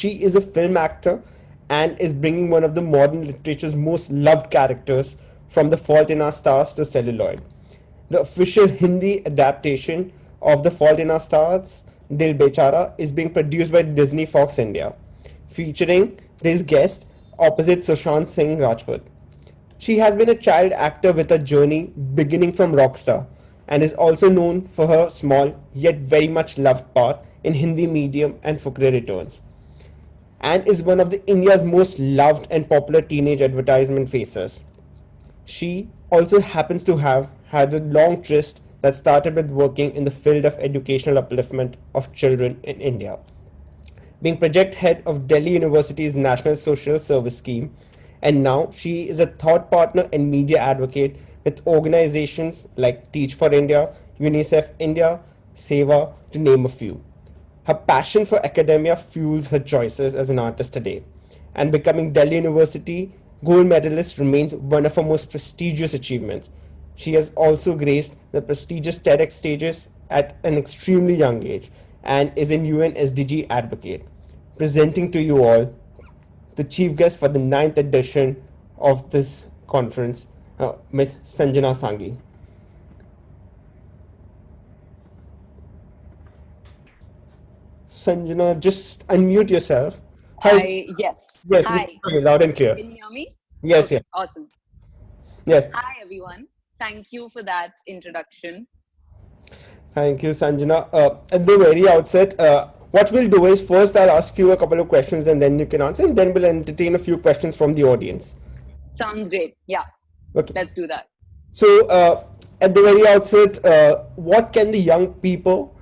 She is a film actor and is bringing one of the modern literature's most loved characters from The Fault in Our Stars to celluloid. The official Hindi adaptation of The Fault in Our Stars, Dil Bechara, is being produced by Disney Fox India, featuring this guest opposite Sushant Singh Rajput. She has been a child actor with a journey beginning from Rockstar and is also known for her small yet very much loved part in Hindi medium and Fukre Returns, and is one of the India's most loved and popular teenage advertisement faces. She also happens to have had a long tryst that started with working in the field of educational upliftment of children in India, being project head of Delhi University's National Social Service Scheme, and now she is a thought partner and media advocate with organizations like Teach for India, UNICEF India, Seva, to name a few. Her passion for academia fuels her choices as an artist today, and becoming Delhi University gold medalist remains one of her most prestigious achievements. She has also graced the prestigious TEDx stages at an extremely young age and is an UN SDG advocate. Presenting to you all the chief guest for the ninth edition of this conference, Miss Sanjana Sanghi. Sanjana, just unmute yourself. How's Yes. Yes, we can Hi. hear you loud and clear. Can you hear me? Yes, yes, Okay, awesome. yes. Hi, everyone. Thank you for that introduction. Thank you, Sanjana. At the very outset, what we'll do is first I'll ask you a couple of questions and then you can answer, and then we'll entertain a few questions from the audience. Sounds great. Yeah, Okay. let's do that. So, at the very outset, what can the young people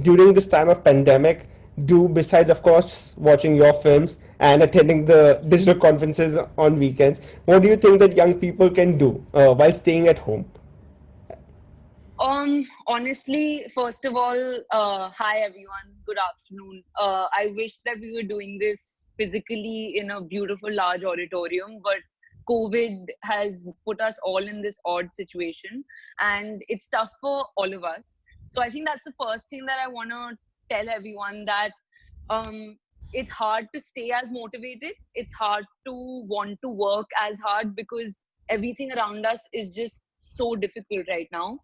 during this time of pandemic do besides, of course, watching your films and attending the digital conferences on weekends? What do you think that young people can do while staying at home? Honestly, first of all, hi everyone. Good afternoon. I wish that we were doing this physically in a beautiful large auditorium, but COVID has put us all in this odd situation, and it's tough for all of us. So I think that's the first thing that I want to tell everyone, that um, it's hard to stay as motivated. It's hard to want to work as hard because everything around us is just so difficult right now.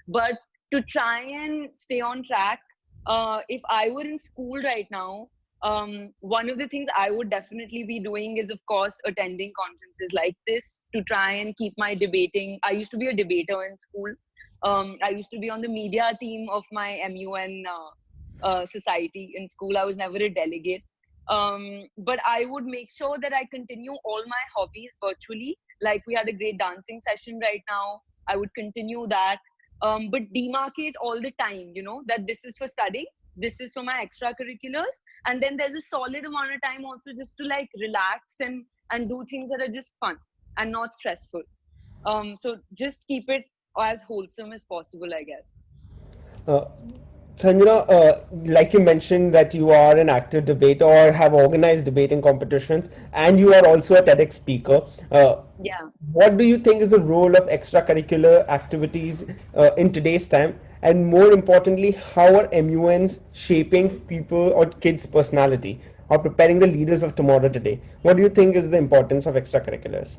But to try and stay on track, if I were in school right now, one of the things I would definitely be doing is, of course, attending conferences like this to try and keep my debating. I used to be a debater in school. I used to be on the media team of my I.I.M.U.N. Society in school. I was never a delegate. But I would make sure that I continue all my hobbies virtually. Like we had a great dancing session right now. I would continue that. But demarcate all the time, that this is for studying, this is for my extracurriculars, and then there's a solid amount of time also just to like relax and do things that are just fun and not stressful. So just keep it as wholesome as possible, I guess. Uh, Sanjana, like you mentioned that you are an active debater or have organized debating competitions, and you are also a TEDx speaker. Yeah. What do you think is the role of extracurricular activities in today's time? And more importantly, how are MUNs shaping people or kids' personality or preparing the leaders of tomorrow today? What do you think is the importance of extracurriculars?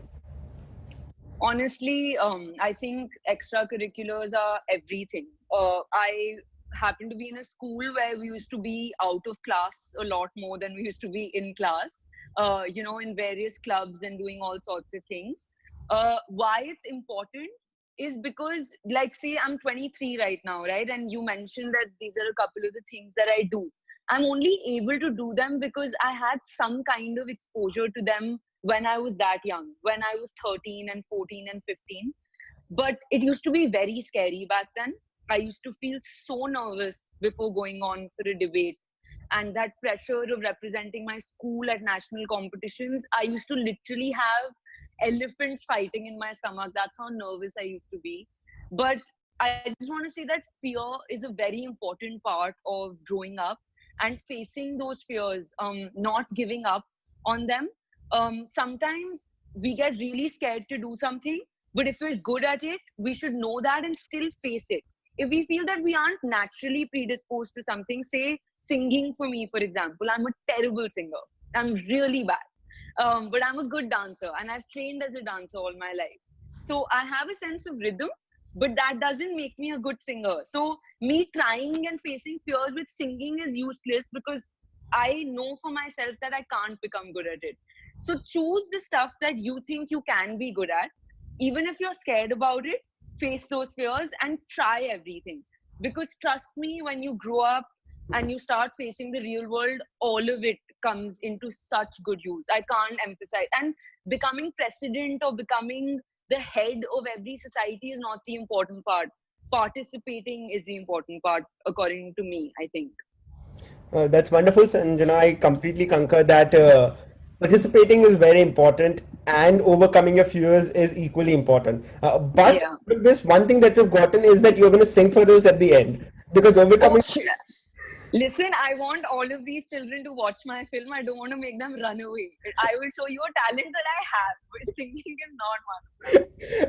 Honestly, I think extracurriculars are everything. I happen to be in a school where we used to be out of class a lot more than we used to be in class, in various clubs and doing all sorts of things. Why it's important is because, like, say, I'm 23 right now, right? And you mentioned that these are a couple of the things that I do. I'm only able to do them because I had some kind of exposure to them when I was that young, when I was 13 and 14 and 15. But it used to be very scary back then. I used to feel so nervous before going on for a debate. And that pressure of representing my school at national competitions, I used to literally have elephants fighting in my stomach. That's how nervous I used to be. But I just want to say that fear is a very important part of growing up and facing those fears, not giving up on them. Sometimes we get really scared to do something, but if we're good at it, we should know that and still face it. if we feel that we aren't naturally predisposed to something, say singing for me, for example, I'm a terrible singer. I'm really bad. But I'm a good dancer and I've trained as a dancer all my life. So I have a sense of rhythm, but that doesn't make me a good singer. So me trying and facing fears with singing is useless because I know for myself that I can't become good at it. So choose the stuff that you think you can be good at. Even if you're scared about it, face those fears and try everything. Because trust me, when you grow up and you start facing the real world, all of it comes into such good use. I can't emphasize. And becoming president or becoming the head of every society is not the important part. Participating is the important part, according to me, I think. That's wonderful, Sanjana. I completely concur that participating is very important and overcoming your fears is equally important. But Yeah. this one thing that we've gotten is that you're going to sing for us at the end because Oh, overcoming. shit. Listen, I want all of these children to watch my film. I don't want to make them run away. I will show you a talent that I have, but singing is not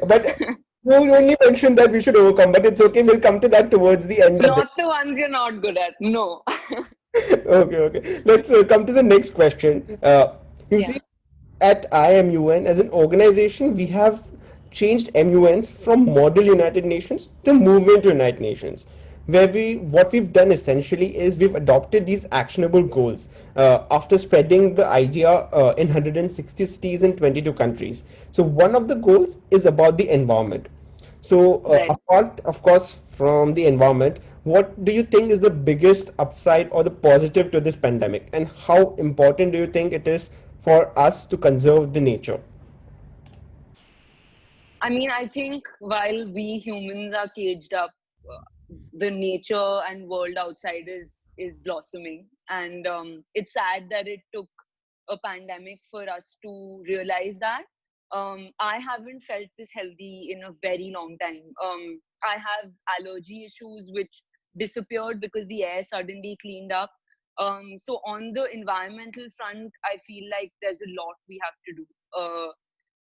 But one of them. you only mentioned that we should overcome, but it's okay. We'll come to that towards the end of this. Not the ones you're not good at. No. Okay, okay. Let's come to the next question. You Yeah. see, at I.I.M.U.N. as an organization, we have changed MUNs from Model United Nations to Movement United Nations, where what we've done essentially is we've adopted these actionable goals after spreading the idea in 160 cities in 22 countries. So one of the goals is about the environment. So, Right. apart, of course, from the environment, what do you think is the biggest upside or the positive to this pandemic, and how important do you think it is for us to conserve the nature? I mean, I think while we humans are caged up, the nature and world outside is blossoming, and it's sad that it took a pandemic for us to realize that. I haven't felt this healthy in a very long time. I have allergy issues which disappeared because the air suddenly cleaned up. So on the environmental front, I feel like there's a lot we have to do.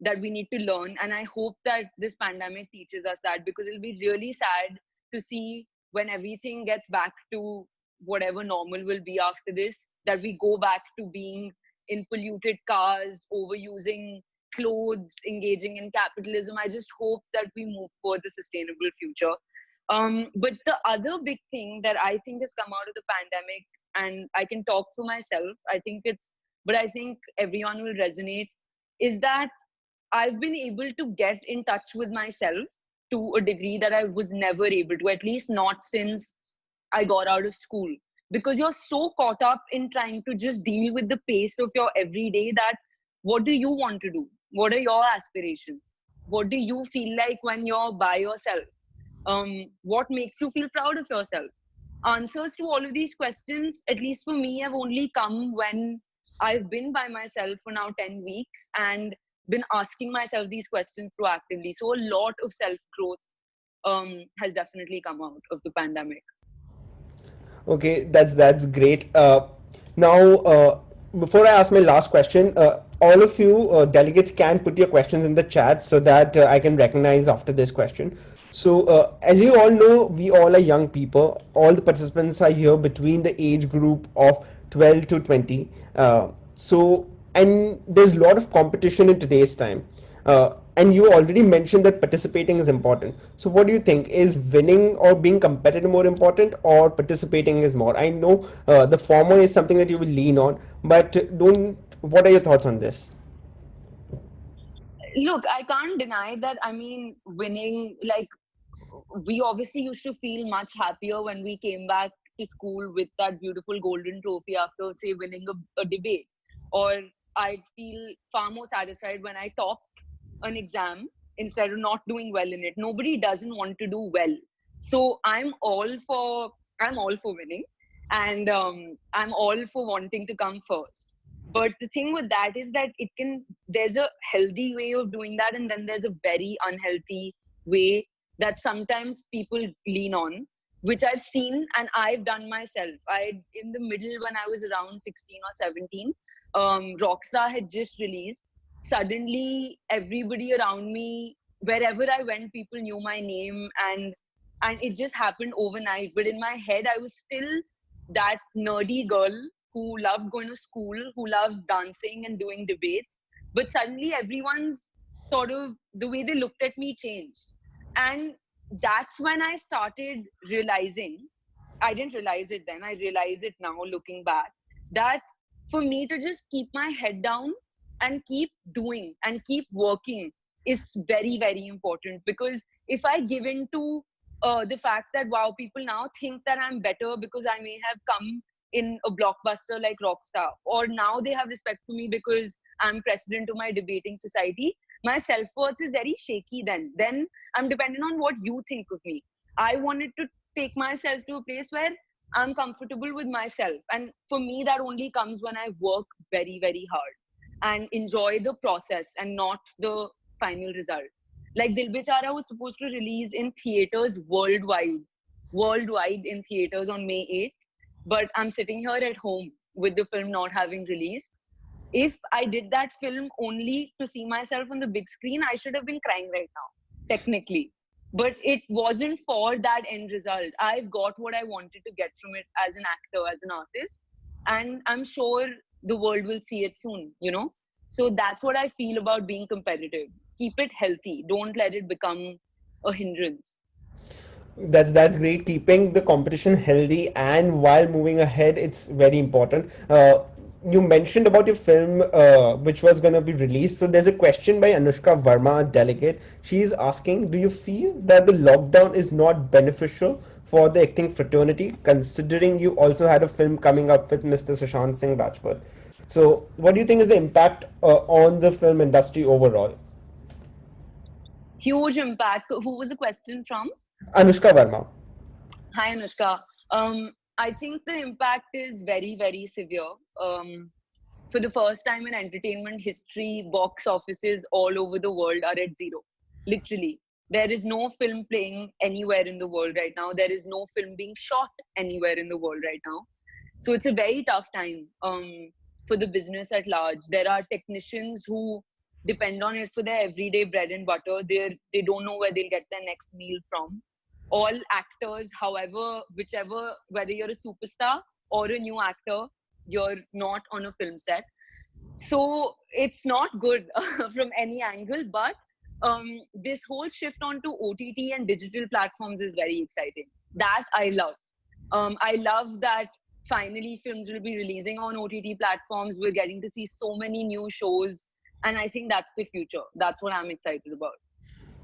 That we need to learn, and I hope that this pandemic teaches us that, because it'll be really sad to see when everything gets back to whatever normal will be after this, that we go back to being in polluted cars, overusing clothes, engaging in capitalism. I just hope that we move for the sustainable future. But the other big thing that I think has come out of the pandemic, and I can talk for myself, but I think everyone will resonate, is that I've been able to get in touch with myself to a degree that I was never able to, at least not since I got out of school. Because you're so caught up in trying to just deal with the pace of your everyday that what do you want to do? What are your aspirations? What do you feel like when you're by yourself? What makes you feel proud of yourself? Answers to all of these questions, at least for me, have only come when I've been by myself for now 10 weeks and been asking myself these questions proactively. So a lot of self growth has definitely come out of the pandemic. Okay, that's great. Now, before I ask my last question, all of you delegates can put your questions in the chat so that I can recognize after this question. So, as you all know, we all are young people. All the participants are here between the age group of 12 to 20. And there's a lot of competition in today's time. And you already mentioned that participating is important. So, what do you think? Is winning or being competitive more important, or participating is more? I know the former is something that you will lean on, but don't. What are your thoughts on this? Look, I can't deny that. I mean, winning, like, we obviously used to feel much happier when we came back to school with that beautiful golden trophy after, say, winning a debate. Or I'd feel far more satisfied when I topped an exam instead of not doing well in it. Nobody doesn't want to do well. So I'm all for winning, and I'm all for wanting to come first. But the thing with that is that there's a healthy way of doing that, and then there's a very unhealthy way that sometimes people lean on, which I've seen and I've done myself. In the middle, when I was around 16 or 17, Rockstar had just released. Suddenly, everybody around me, wherever I went, people knew my name, and and it just happened overnight. But in my head, I was still that nerdy girl who loved going to school, who loved dancing and doing debates. But suddenly, everyone's sort of the way they looked at me changed. And that's when I started realizing, I didn't realize it then, I realize it now looking back, that for me to just keep my head down and keep doing and keep working is very, very important. Because if I give in to the fact that, wow, people now think that I'm better because I may have come in a blockbuster like Rockstar, or now they have respect for me because I'm president of my debating society, my self-worth is very shaky then. Then I'm dependent on what you think of me. I wanted to take myself to a place where I'm comfortable with myself. And for me, that only comes when I work very, very hard and enjoy the process and not the final result. Like Dil Bechara was supposed to release in theaters worldwide in theaters on May 8th. But I'm sitting here at home with the film not having released. If I did that film only to see myself on the big screen, I should have been crying right now, technically. But it wasn't for that end result. I've got what I wanted to get from it as an actor, as an artist, and I'm sure the world will see it soon, you know? So that's what I feel about being competitive. Keep it healthy, don't let it become a hindrance. That's great. Keeping the competition healthy and while moving ahead, it's very important. You mentioned about your film, which was going to be released. So there's a question by Anushka Verma, a delegate. She's asking, do you feel that the lockdown is not beneficial for the acting fraternity, considering you also had a film coming up with Mr. Sushant Singh Rajput? So what do you think is the impact on the film industry overall? Huge impact. Who was the question from? Anushka Verma. Hi, Anushka. I think the impact is very, very severe. For the first time in entertainment history, box offices all over the world are at zero. Literally. There is no film playing anywhere in the world right now. There is no film being shot anywhere in the world right now. So it's a very tough time for the business at large. There are technicians who depend on it for their everyday bread and butter. They don't know where they'll get their next meal from. All actors, however, whichever, whether you're a superstar or a new actor, you're not on a film set. So it's not good from any angle. But this whole shift onto OTT and digital platforms is very exciting. That I love. I love that finally films will be releasing on OTT platforms. We're getting to see so many new shows, and I think that's the future. That's what I'm excited about.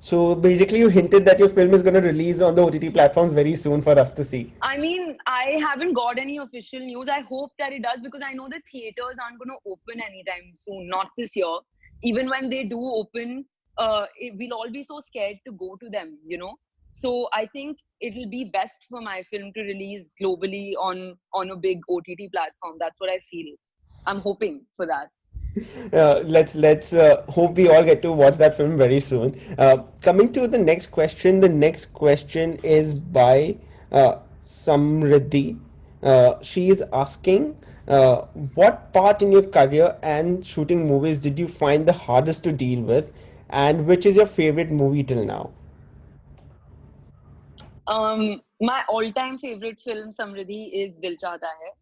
So basically, you hinted that your film is going to release on the OTT platforms very soon for us to see. I mean, I haven't got any official news. I hope that it does, because I know the theaters aren't going to open anytime soon, not this year. Even when they do open, we'll all be so scared to go to them, you know. So I think it'll be best for my film to release globally on a big OTT platform. That's what I feel. I'm hoping for that. Let's hope we all get to watch that film very soon. Coming to the next question. The next question is by Samriddhi. She is asking, what part in your career and shooting movies did you find the hardest to deal with, and which is your favorite movie till now? My all-time favorite film, Samriddhi, is Dil Chahta Hai.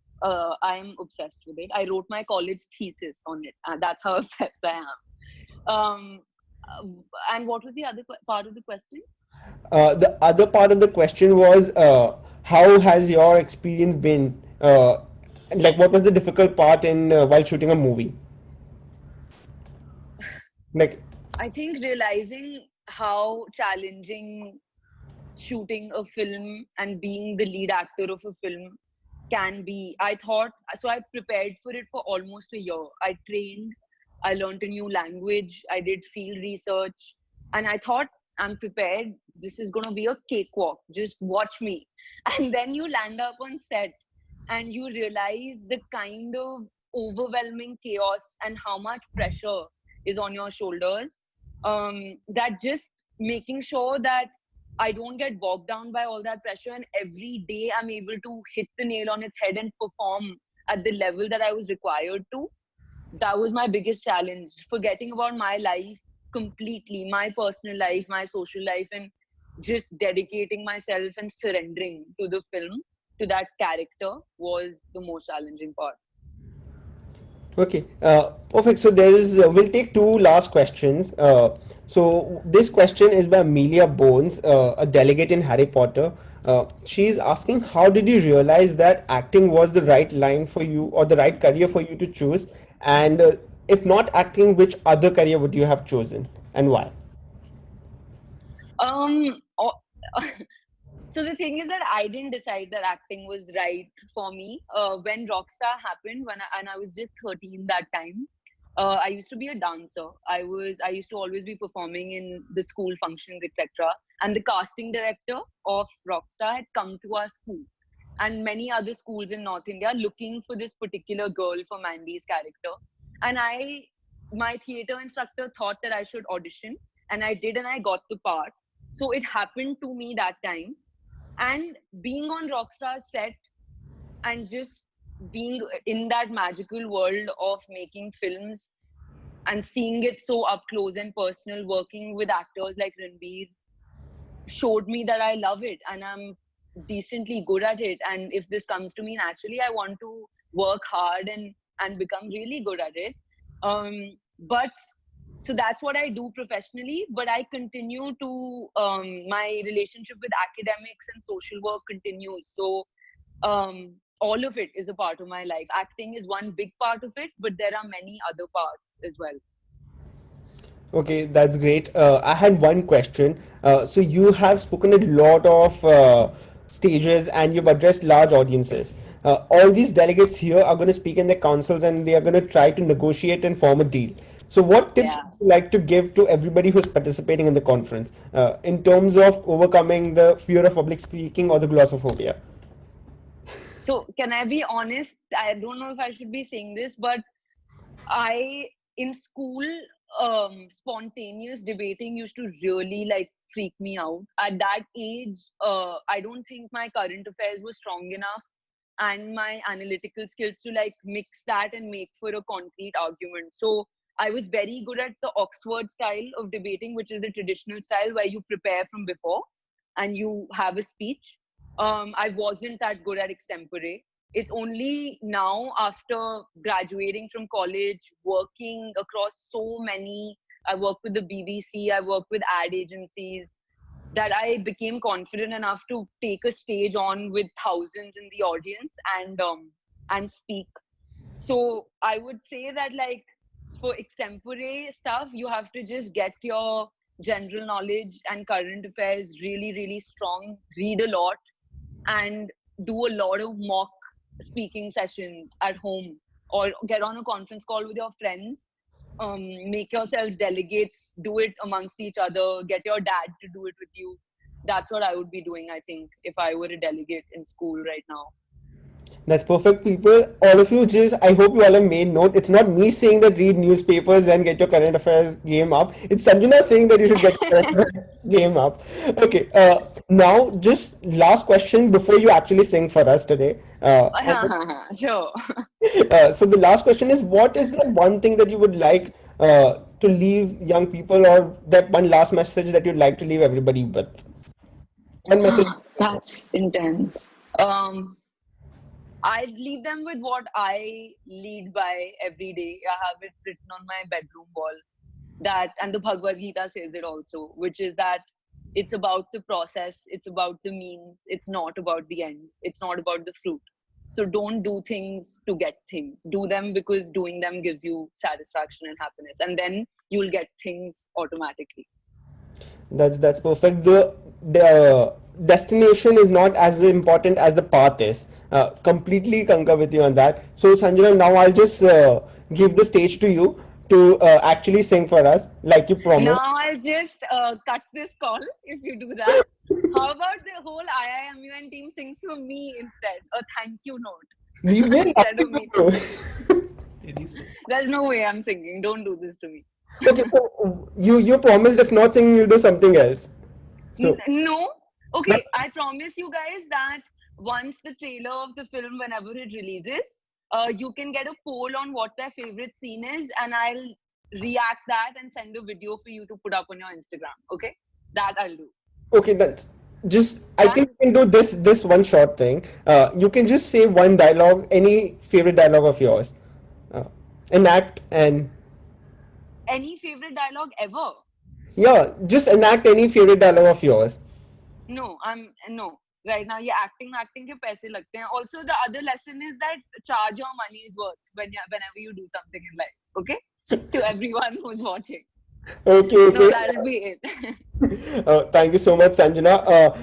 I am obsessed with it. I wrote my college thesis on it. That's how obsessed I am. Uh, and what was the other part of the question? The other part of the question was, how has your experience been? Like, what was the difficult part in while shooting a movie? Like, I think realizing how challenging shooting a film and being the lead actor of a film can be. I thought, so I prepared for it for almost a year. I trained, I learned a new language, I did field research, and I thought, I'm prepared. This is going to be a cakewalk. Just watch me. And then you land up on set and you realize the kind of overwhelming chaos and how much pressure is on your shoulders. That just making sure that I don't get bogged down by all that pressure, and every day I'm able to hit the nail on its head and perform at the level that I was required to. That was my biggest challenge, forgetting about my life completely, my personal life, my social life, and just dedicating myself and surrendering to the film, to that character, was the most challenging part. Okay, perfect. So there is, we'll take two last questions. So this question is by Amelia Bones, a delegate in Harry Potter. She's asking, how did you realize that acting was the right line for you or the right career for you to choose? And if not acting, which other career would you have chosen and why? Um, o- so the thing is that I didn't decide that acting was right for me. When Rockstar happened, and I was just 13 that time. I used to be a dancer. I used to always be performing in the school functions, etc. And the casting director of Rockstar had come to our school and many other schools in North India looking for this particular girl for Mandy's character. And my theater instructor thought that I should audition, and I did, and I got the part. So it happened to me that time. And being on Rockstar's set and just being in that magical world of making films and seeing it so up close and personal, working with actors like Ranbir, showed me that I love it and I'm decently good at it. And if this comes to me naturally, I want to work hard and become really good at it. But so that's what I do professionally. But I continue to my relationship with academics and social work continues. So all of it is a part of my life. Acting is one big part of it, but there are many other parts as well. Okay, that's great. I had one question. So you have spoken at a lot of stages and you've addressed large audiences. All these delegates here are going to speak in their councils and they are going to try to negotiate and form a deal. So what tips Yeah. would you like to give to everybody who's participating in the conference in terms of overcoming the fear of public speaking or the glossophobia? So can I be honest? I don't know if I should be saying this, but I in school, spontaneous debating used to really like freak me out. At that age, I don't think my current affairs were strong enough and my analytical skills to like mix that and make for a concrete argument. So I was very good at the Oxford style of debating, which is the traditional style where you prepare from before and you have a speech. I wasn't that good at extempore. It's only now, after graduating from college, working across so many, I work with the BBC, I work with ad agencies, that I became confident enough to take a stage on with thousands in the audience and speak. So I would say that, like, for extempore stuff, you have to just get your general knowledge and current affairs really, really strong, read a lot, and do a lot of mock speaking sessions at home, or get on a conference call with your friends. Make yourselves delegates, do it amongst each other, get your dad to do it with you. That's what I would be doing, I think, if I were a delegate in school right now. That's perfect, people. All of you, just I hope you all have made note. It's not me saying that read newspapers and get your current affairs game up. It's Sanjana saying that you should get your current affairs game up. Okay. Now, just last question before you actually sing for us today. Sure. So the last question is, what is the one thing that you would like to leave young people, or that one last message that you'd like to leave everybody with? One message. That's intense. Um, I'd leave them with what I lead by every day. I have it written on my bedroom wall. That, and the Bhagavad Gita says it also, which is that it's about the process, it's about the means, it's not about the end, it's not about the fruit. So don't do things to get things. Do them because doing them gives you satisfaction and happiness, and then you'll get things automatically. That's perfect. The destination is not as important as the path is. Completely concur with you on that. So Sanjana, now I'll just give the stage to you to actually sing for us, like you promised. Now I'll just cut this call if you do that. How about the whole I.I.M.U.N team sings for me instead? A thank you We note will instead of nothing me to singing. do. There's no way I'm singing. Don't do this to me. Okay, so you promised if not singing, you'll do something else. So No. but Okay, I promise you guys that once the trailer of the film, whenever it releases, you can get a poll on what their favorite scene is, and I'll react that and send a video for you to put up on your Instagram. Okay, that I'll do. Okay, then just I Done? think we can do this one short thing. You can just say one dialogue, any favorite dialogue of yours, uh, enact and Any favorite dialogue ever? yeah, just enact any favorite dialogue of yours. No, I'm no. Right now, ये acting के पैसे लगते हैं. Also, the other lesson is that charge your money's worth whenever you do something in life. Okay, to everyone who's watching. Okay, No, okay. that'll be it. Thank you so much, Sanjana.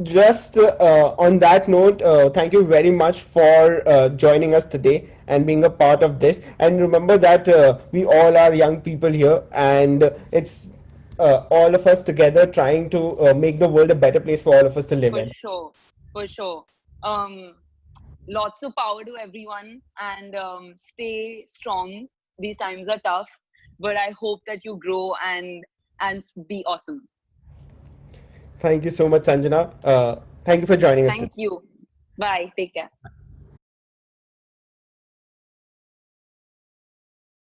Just on that note, thank you very much for joining us today and being a part of this. And remember that we all are young people here, and it's all of us together trying to make the world a better place for all of us to live For in. sure, for sure. Um, Lots of power to everyone, and stay strong. These times are tough, but I hope that you grow and be awesome. Thank you so much, Sanjana. Thank you for joining us Thank today. you. Bye. Take care.